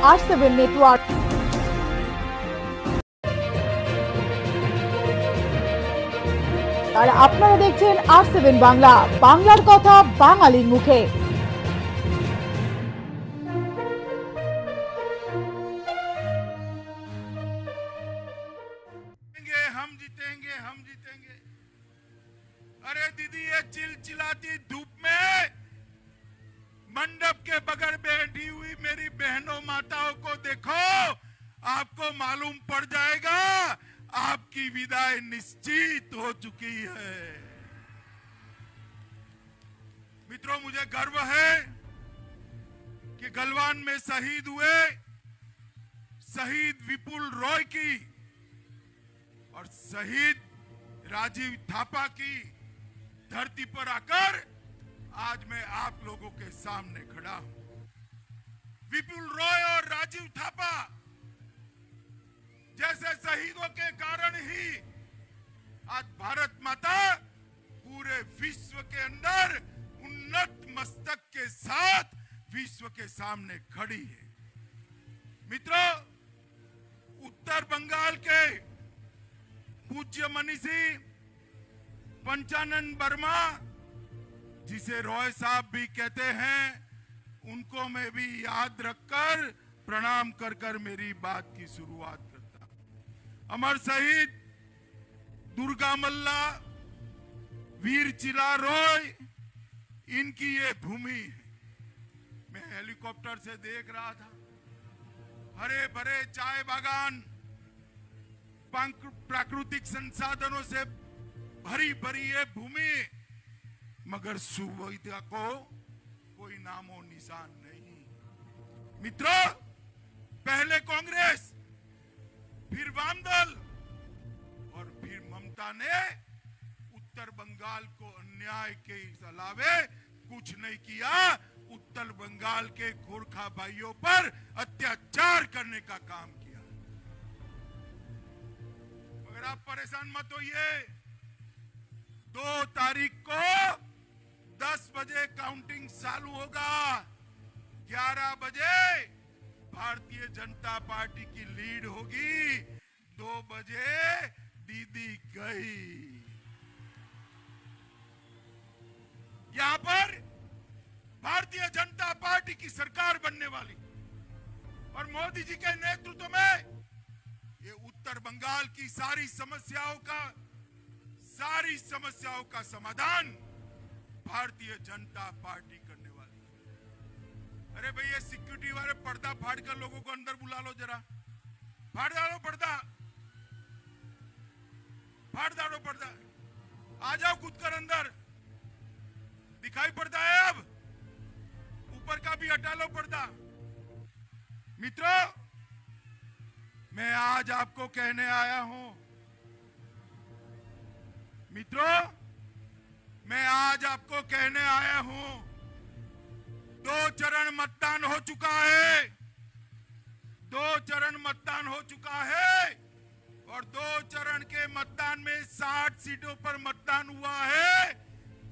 R7 network. আর আপনারা দেখছেন R7 Bangla, বাংলার কথা বাঙালির মুখে। हम जीतेंगे, हम जीतेंगे। अरे दीदी, ये चिलचिलाती धूप में मंडप के बगल बैठी हुई मेरी बहनों माताओं को देखो, आपको मालूम पड़ जाएगा आपकी विदाई निश्चित हो चुकी है। मित्रों, मुझे गर्व है कि गलवान में शहीद हुए शहीद विपुल रॉय की और शहीद राजीव थापा की धरती पर आकर आज मैं आप लोगों के सामने खड़ा हूं। विपुल रॉय और राजीव थापा जैसे शहीदों के कारण ही आज भारत माता पूरे विश्व के अंदर उन्नत मस्तक के साथ विश्व के सामने खड़ी है। मित्रों, उत्तर बंगाल के पूज्य मनीषी पंचानन वर्मा, जिसे रॉय साहब भी कहते हैं, उनको मैं भी याद रखकर प्रणाम कर कर मेरी बात की शुरुआत करता हूं। अमर शहीद दुर्गा मल्ला, वीर चिला रॉय, इनकी ये भूमि है। मैं हेलीकॉप्टर से देख रहा था, हरे भरे चाय बागान, प्राकृतिक संसाधनों से भरी भरी ये भूमि, मगर सुविधा को कोई नामो निशान नहीं। मित्रों, पहले कांग्रेस, फिर वामदल और फिर ममता ने उत्तर बंगाल को अन्याय के अलावे कुछ नहीं किया। उत्तर बंगाल के गोरखा भाइयों पर अत्याचार करने का काम किया। मगर आप परेशान मत होइए, 2 तारीख को 10 बजे काउंटिंग चालू होगा। 11 बजे भारतीय जनता पार्टी की लीड होगी। 2 बजे दीदी गई। यहां पर भारतीय जनता पार्टी की सरकार बनने वाली और मोदी जी के नेतृत्व में ये उत्तर बंगाल की सारी समस्याओं का समाधान भारतीय जनता पार्टी करने वाली है। अरे भैया, सिक्योरिटी वाले पर्दा फाड़ कर लोगों को अंदर बुला लो, जरा फाड़ डालो पर्दा, फाड़ डालो पर्दा। आ जाओ कूद कर अंदर, दिखाई पड़ता है अब, ऊपर का भी हटा लो पर्दा। मित्रों, मैं आज आपको कहने आया हूं, मित्रों, मैं आज आपको कहने आया हूं, 2 चरण मतदान हो चुका है। 2 चरण मतदान हो चुका है और 2 चरण के मतदान में 60 सीटों पर मतदान हुआ है।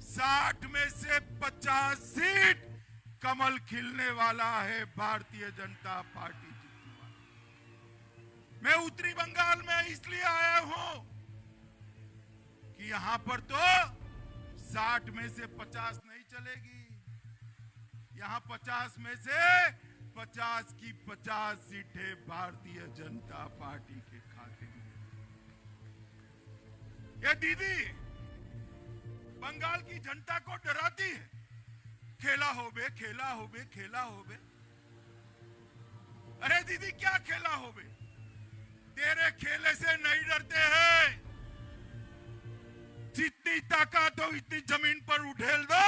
60 में से 50 सीट कमल खिलने वाला है, भारतीय जनता पार्टी जीतने वाली। मैं उत्तरी बंगाल में इसलिए आया हूं कि यहां पर तो 60 में से 50 नहीं चलेगी। यहां 50 में से 50 की 50 सीटें भारतीय जनता पार्टी के खाते में। ये दीदी बंगाल की जनता को डराती है, खेला होबे, खेला होबे, खेला होबे। अरे दीदी, क्या खेला होबे? तेरे खेले से नहीं डरते हैं। जितनी ताकत हो इतनी जमीन पर उठेल दो,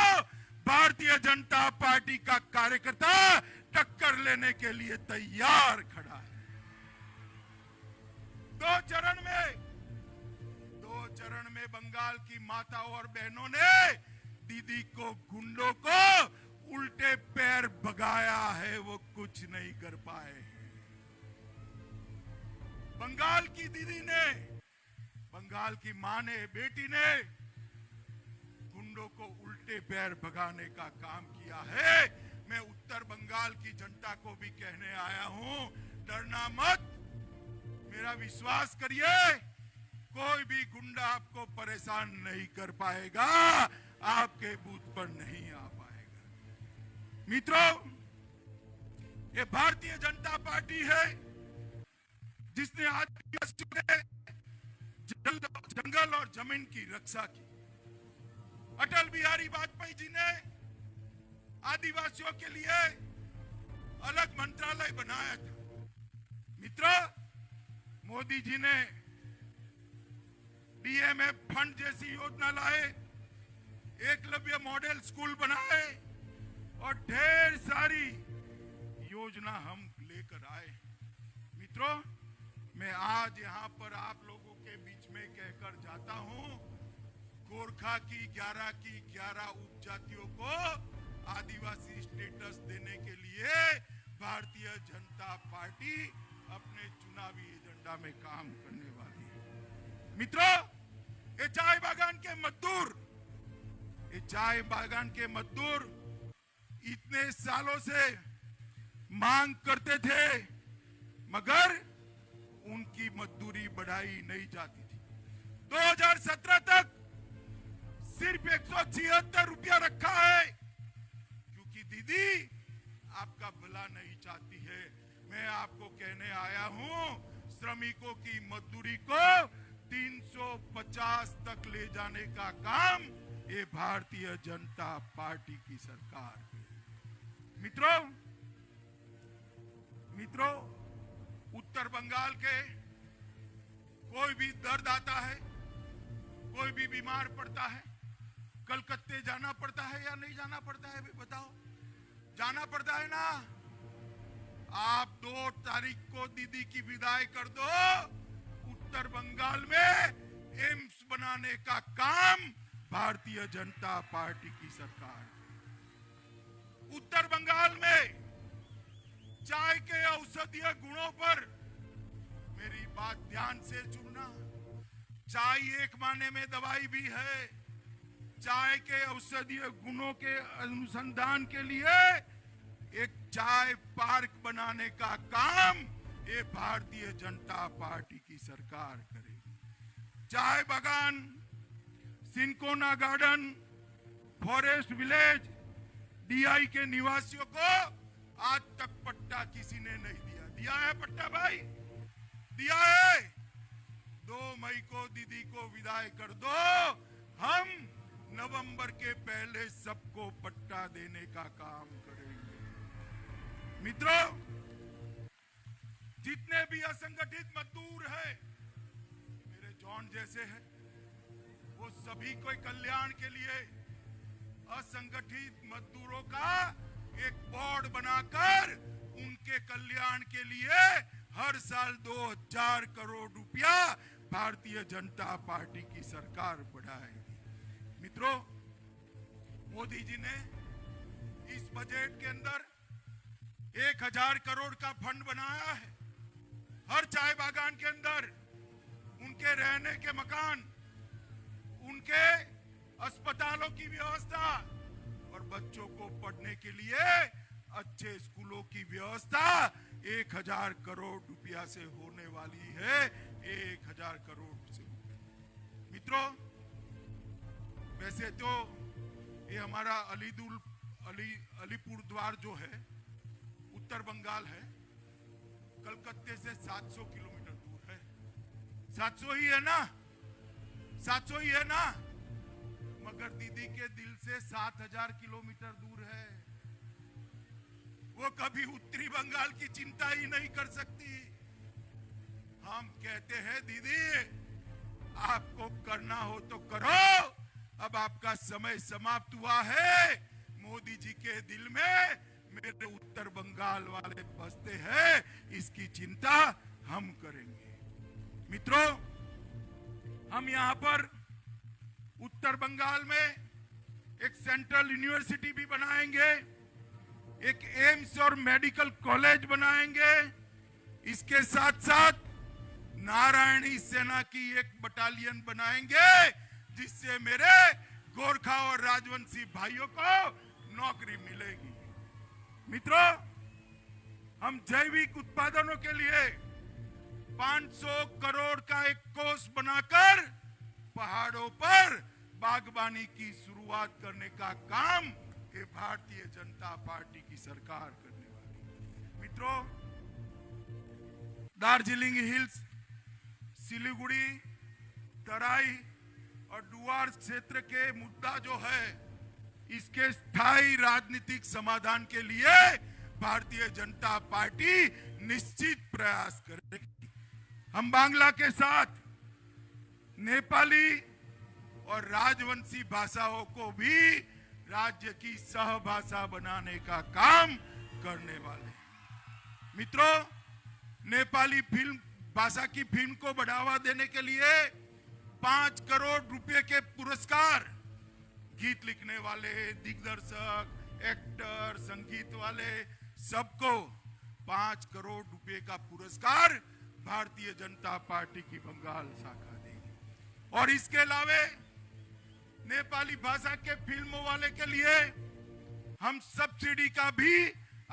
भारतीय जनता पार्टी का कार्यकर्ता टक्कर लेने के लिए तैयार खड़ा है। 2 चरण में बंगाल की माताओं और बहनों ने दीदी को, गुंडों को उल्टे पैर भगाया है, वो कुछ नहीं कर पाए। बंगाल की दीदी ने, बंगाल की मां ने, बेटी ने गुंडों को उल्टे पैर भगाने का काम किया है, मैं उत्तर बंगाल की जनता को भी कहने आया हूं, डरना मत, मेरा विश्वास करिए, कोई भी गुंडा आपको परेशान नहीं कर पाएगा, आपके बूथ पर नहीं आ पाएगा। मित्रों, ये भारतीय जनता पार्टी है जिसने आदिवासियों के जंगल और जमीन की रक्षा की। अटल बिहारी वाजपेयी जी ने आदिवासियों के लिए अलग मंत्रालय बनाया था। मित्रों, मोदी जी ने डीएमएफ फंड जैसी योजना लाए, एकलव्य मॉडल स्कूल बनाए और ढेर सारी योजना हम लेकर आए। मित्रों, मैं आज यहाँ पर आप लोगों के बीच में कहकर जाता हूँ, गोरखा की 11 उपजातियों को आदिवासी स्टेटस देने के लिए भारतीय जनता पार्टी अपने चुनावी एजेंडा में काम करने वाली है। मित्रों, ये चाय बागान के मजदूर इतने सालों से मांग करते थे, मगर उनकी मजदूरी बढ़ाई नहीं जाती थी। 2017 तक सिर्फ 176 रुपया रखा है, क्योंकि दीदी आपका भला नहीं चाहती है। मैं आपको कहने आया हूं, श्रमिकों की मजदूरी को 350 तक ले जाने का काम ये भारतीय जनता पार्टी की सरकार है। मित्रों, उत्तर बंगाल के कोई भी दर्द आता है, कोई भी बीमार पड़ता है, कलकत्ते जाना पड़ता है या नहीं जाना पड़ता है, भी बताओ। जाना पड़ता है ना। आप 2 तारीख को दीदी की विदाई कर दो, उत्तर बंगाल में एम्स बनाने का काम भारतीय जनता पार्टी की सरकार है। उत्तर बंगाल में चाय के औषधीय गुणों पर मेरी बात ध्यान से सुनना। चाय एक मायने में दवाई भी है। चाय के औषधीय गुणों के अनुसंधान के लिए एक चाय पार्क बनाने का काम ये भारतीय जनता पार्टी की सरकार करेगी। चाय बागान, cinchona garden, forest village, DI के निवासियों को आज तक पट्टा किसी ने नहीं दिया। दिया है पट्टा भाई? दिया है। 2 मई को दीदी को विदाई कर दो, हम नवंबर के पहले सबको पट्टा देने का काम करेंगे। मित्रों, जितने भी असंगठित मजदूर हैं, मेरे जॉन जैसे हैं, वो सभी को कल्याण के लिए असंगठित मजदूरों का एक बोर्ड बनाकर उनके कल्याण के लिए हर साल 2000 करोड़ रुपया भारतीय जनता पार्टी की सरकार बढ़ाएगी। मित्रों, मोदी जी ने इस बजट के अंदर 1000 करोड़ का फंड बनाया है। हर चाय बागान के अंदर उनके रहने के मकान, उनके अस्पतालों की व्यवस्था और बच्चों को पढ़ने के लिए अच्छे स्कूलों की व्यवस्था 1000 करोड़ रुपया से होने वाली है। 1000 करोड़ से। मित्रों, वैसे तो ये हमारा अलीपुर द्वार जो है उत्तर बंगाल है, कलकत्ते से 700 किलोमीटर दूर है। 700 ही है ना? 700 ही है ना? मगर दीदी के दिल से 7000 किलोमीटर दूर है। वो कभी उत्तरी बंगाल की चिंता ही नहीं कर सकती। हम कहते हैं दीदी, आपको करना हो तो करो, अब आपका समय समाप्त हुआ है। मोदी जी के दिल में मेरे उत्तर बंगाल वाले बसते हैं, इसकी चिंता हम करेंगे। मित्रों, हम यहां पर उत्तर बंगाल में एक सेंट्रल यूनिवर्सिटी भी बनाएंगे, एक एम्स और मेडिकल कॉलेज बनाएंगे। इसके साथ साथ नारायणी सेना की एक बटालियन बनाएंगे, जिससे मेरे गोरखा और राजवंशी भाइयों को नौकरी मिलेगी। मित्रों, हम जैविक उत्पादनों के लिए 500 करोड़ का एक कोष बनाकर पहाड़ों पर बागवानी की शुरुआत करने का काम ये भारतीय जनता पार्टी की सरकार करने वाली है। मित्रों, दार्जिलिंग हिल्स, सिलीगुड़ी, तराई और डुआर्स क्षेत्र के मुद्दा जो है, इसके स्थायी राजनीतिक समाधान के लिए भारतीय जनता पार्टी निश्चित प्रयास करेगी। हम बांग्ला के साथ नेपाली और राजवंशी भाषाओं को भी राज्य की सहभाषा बनाने का काम करने वाले हैं। मित्रों, नेपाली फिल्म भाषा की फिल्म को बढ़ावा देने के लिए 5 करोड़ रुपए के पुरस्कार, गीत लिखने वाले, दिग्दर्शक, एक्टर, संगीत वाले सबको 5 करोड़ रुपए का पुरस्कार भारतीय जनता पार्टी की बंगाल शाखा देगी। और इसके अलावा नेपाली भाषा के फिल्मों वाले के लिए हम सब्सिडी का भी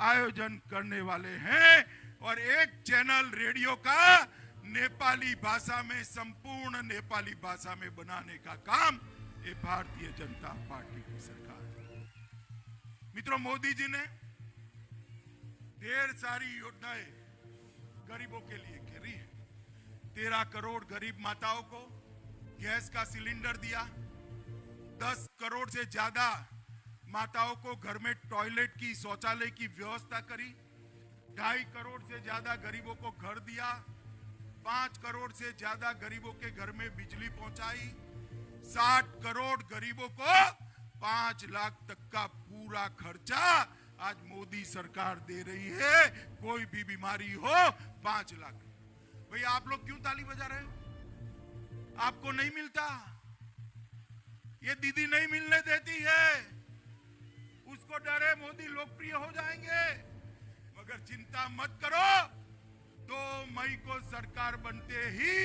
आयोजन करने वाले हैं और एक चैनल रेडियो का नेपाली भाषा में, संपूर्ण नेपाली भाषा में बनाने का काम ये भारतीय जनता पार्टी की सरकार है। मित्रों, मोदी जी ने ढेर सारी योजनाएं गरीबों के लिए करी है। 13 करोड़ गरीब माताओं को गैस का सिलेंडर दिया, 10 करोड़ से ज्यादा माताओं को घर में टॉयलेट की, शौचालय की व्यवस्था करी, 2.5 करोड़ से ज्यादा गरीबों को घर दिया, 5 करोड़ से ज्यादा गरीबों के घर में बिजली पहुंचाई, 60 करोड़ गरीबों को 5 लाख तक का पूरा खर्चा आज मोदी सरकार दे रही है। कोई भी बीमारी हो 5 लाख। भैया, आप लोग क्यों ताली बजा रहे हो? आपको नहीं मिलता? ये दीदी नहीं मिलने देती है, उसको डर है मोदी लोकप्रिय हो जाएंगे। मगर चिंता मत करो, 2 मई को सरकार बनते ही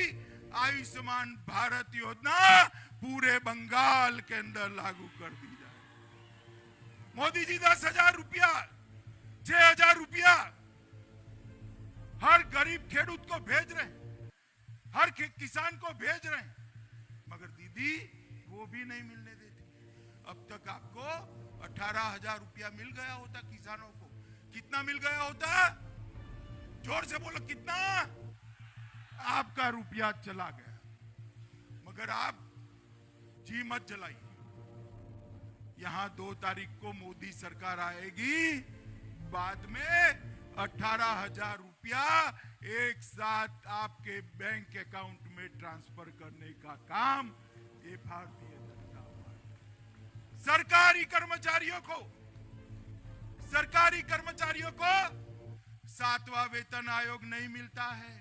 आयुष्मान भारत योजना पूरे बंगाल के अंदर लागू कर दी जाए। मोदी जी 10,000 रुपया, 6,000 रुपया हर गरीब खेडूत को भेज रहे हैं, हर किसान को भेज रहे हैं, मगर दीदी वो भी नहीं मिलने देती। अब तक आपको 18,000 रुपया मिल गया होता किसानों को। कितना मिल गया होता? जोर से बोलो, कितना? आपका रुपया चला गया। मगर आप जी मत जलाइए, यहां 2 तारीख को मोदी सरकार आएगी, बाद में 18,000 रुपया एक साथ आपके बैंक अकाउंट में ट्रांसफर करने का काम ये भारतीय जनता पार्टी। सरकारी कर्मचारियों को 7वां वेतन आयोग नहीं मिलता है,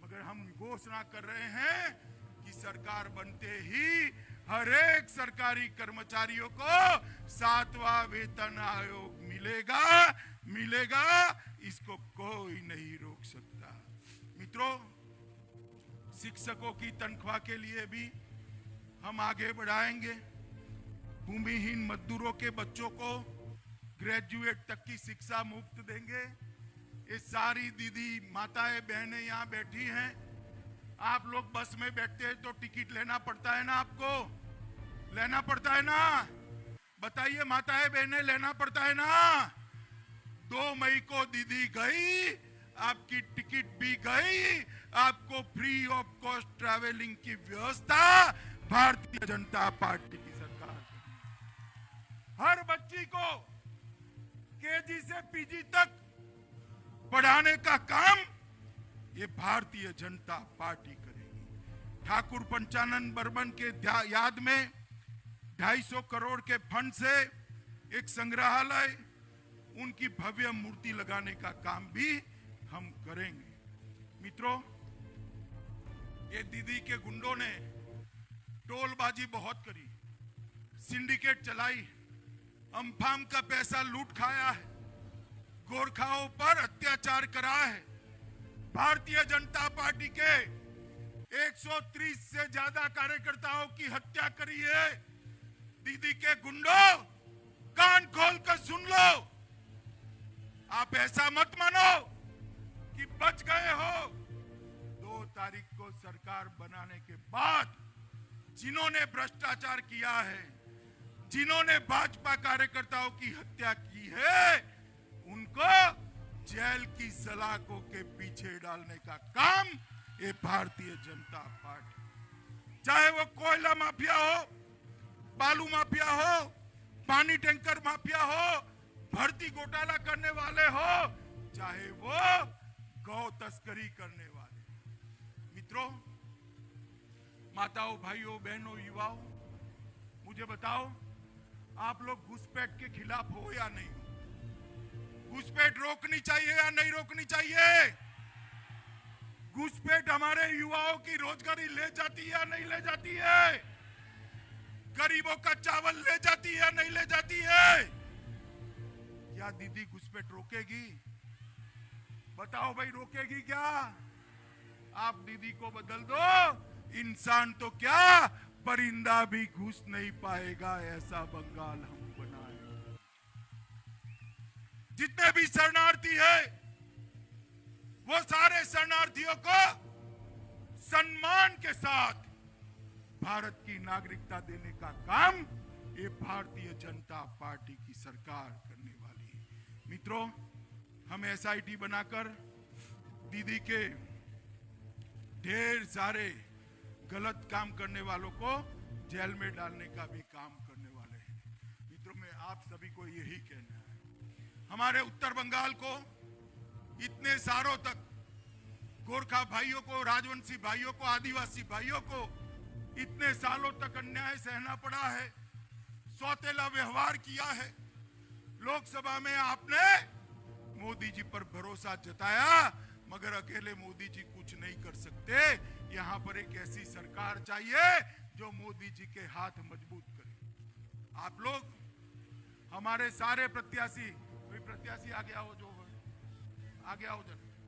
मगर हम घोषणा कर रहे हैं कि सरकार बनते ही हर एक सरकारी कर्मचारियों को 7वां वेतन आयोग मिलेगा। इसको कोई नहीं रोक सकता। मित्रों, शिक्षकों की तनख्वाह के लिए भी हम आगे बढ़ाएंगे। भूमिहीन मजदूरों के बच्चों को ग्रेजुएट तक की शिक्षा मुफ्त देंगे। ये सारी दीदी, माताएं, बहनें यहाँ बैठी हैं। आप लोग बस में बैठते हैं तो टिकट लेना पड़ता है ना, आपको लेना पड़ता है ना? बताइए माताएं, बहनें, लेना पड़ता है ना? 2 मई को दीदी गई, आपकी टिकट भी गई, आपको फ्री ऑफ कॉस्ट ट्रैवलिंग की व्यवस्था भारतीय जनता पार्टी की सरकार करेगी। हर बच्ची को केजी से पीजी तक पढ़ाने का काम ये भारतीय जनता पार्टी करेगी। ठाकुर पंचानन बर्मन के याद में 250 करोड़ के फंड से एक संग्रहालय, उनकी भव्य मूर्ति लगाने का काम भी हम करेंगे। मित्रों, ये दीदी के गुंडों ने टोलबाजी बहुत करी, सिंडिकेट चलाई, अम्फाम का पैसा लूट खाया है, गोरखाओं पर अत्याचार करा है। भारतीय जनता पार्टी के 130 से ज्यादा कार्यकर्ताओं की हत्या करी है। दीदी के गुंडों, कान खोल कर सुन लो, आप ऐसा मत मानो कि बच गए हो। 2 तारीख को सरकार बनाने के बाद जिन्होंने भ्रष्टाचार किया है, जिन्होंने भाजपा कार्यकर्ताओं की हत्या की है, उनको जेल की सलाखों के पीछे डालने का काम ये भारतीय जनता पार्टी, चाहे वो कोयला माफिया हो, बालू माफिया हो, पानी टैंकर माफिया हो, भर्ती घोटाला करने वाले हो, चाहे वो गौ तस्करी करने वाले। मित्रों, माताओं, भाइयों, बहनों, युवाओं, मुझे बताओ, आप लोग घुसपैठ के खिलाफ हो या नहीं हो? घुसपैठ रोकनी चाहिए या नहीं रोकनी चाहिए? घुसपैठ हमारे युवाओं की रोजगारी ले जाती है या नहीं ले जाती है? गरीबों का चावल ले जाती है या नहीं ले जाती है? क्या दीदी घुसपैठ रोकेगी? बताओ भाई, रोकेगी क्या? आप दीदी को बदल दो, इंसान तो क्या परिंदा भी घुस नहीं पाएगा, ऐसा बंगाल हम बनाए। जितने भी शरणार्थी है, वो सारे शरणार्थियों को सम्मान के साथ भारत की नागरिकता देने का काम ये भारतीय जनता पार्टी की सरकार करने वाली है। मित्रों, हम एसआईटी बनाकर दीदी के ढेर सारे गलत काम करने वालों को जेल में डालने का भी काम करने वाले हैं। मित्रों, मैं आप सभी को यही कहना है, हमारे उत्तर बंगाल को इतने सालों तक गोरखा भाइयों को, राजवंशी भाइयों को, आदिवासी भाइयों को इतने सालों तक अन्याय सहना पड़ा है, सौतेला व्यवहार किया है। लोकसभा में आपने मोदी जी पर भरोसा जताया, मगर अकेले मोदी जी कुछ नहीं कर सकते। यहां पर एक ऐसी सरकार चाहिए जो मोदी जी के हाथ मजबूत करे। आप लोग हमारे सारे प्रत्याशी, कोई प्रत्याशी आगे आओ, जो आगे आओ जरा।